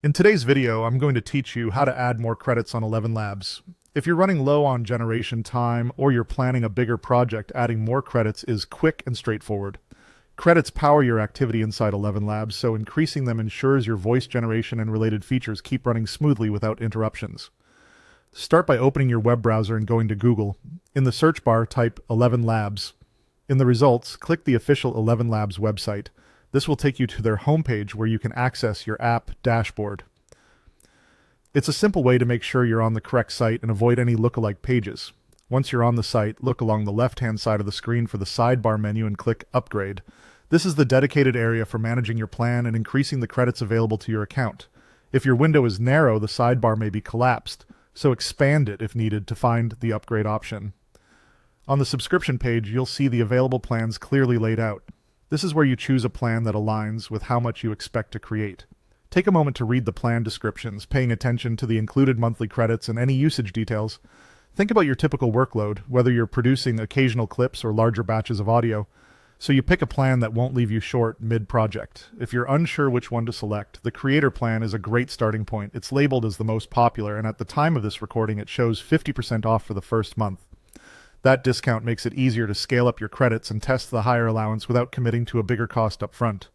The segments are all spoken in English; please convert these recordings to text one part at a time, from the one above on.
In today's video, I'm going to teach you how to add more credits on ElevenLabs. If you're running low on generation time or you're planning a bigger project, adding more credits is quick and straightforward. Credits power your activity inside ElevenLabs, so increasing them ensures your voice generation and related features keep running smoothly without interruptions. Start by opening your web browser and going to Google. In the search bar, type ElevenLabs. In the results, click the official ElevenLabs website. This will take you to their homepage where you can access your app dashboard. It's a simple way to make sure you're on the correct site and avoid any lookalike pages. Once you're on the site, look along the left-hand side of the screen for the sidebar menu and click Upgrade. This is the dedicated area for managing your plan and increasing the credits available to your account. If your window is narrow, the sidebar may be collapsed, so expand it if needed to find the upgrade option. On the subscription page, you'll see the available plans clearly laid out. This is where you choose a plan that aligns with how much you expect to create. Take a moment to read the plan descriptions, paying attention to the included monthly credits and any usage details. Think about your typical workload, whether you're producing occasional clips or larger batches of audio, so you pick a plan that won't leave you short mid-project. If you're unsure which one to select, the Creator plan is a great starting point. It's labeled as the most popular, and at the time of this recording, it shows 50% off for the first month. That discount makes it easier to scale up your credits and test the higher allowance without committing to a bigger cost up front.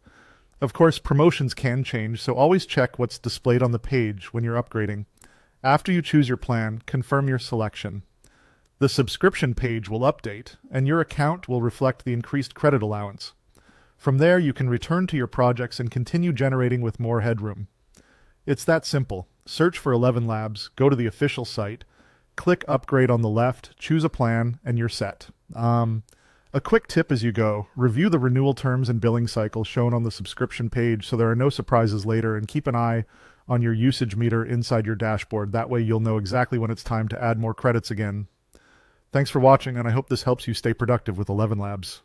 Of course, promotions can change, so always check what's displayed on the page when you're upgrading. After you choose your plan, confirm your selection. The subscription page will update, and your account will reflect the increased credit allowance. From there, you can return to your projects and continue generating with more headroom. It's that simple. Search for ElevenLabs, go to the official site, click Upgrade on the left, choose a plan, and you're set. A quick tip as you go, review the renewal terms and billing cycle shown on the subscription page so there are no surprises later, and keep an eye on your usage meter inside your dashboard. That way you'll know exactly when it's time to add more credits again. Thanks for watching, and I hope this helps you stay productive with ElevenLabs.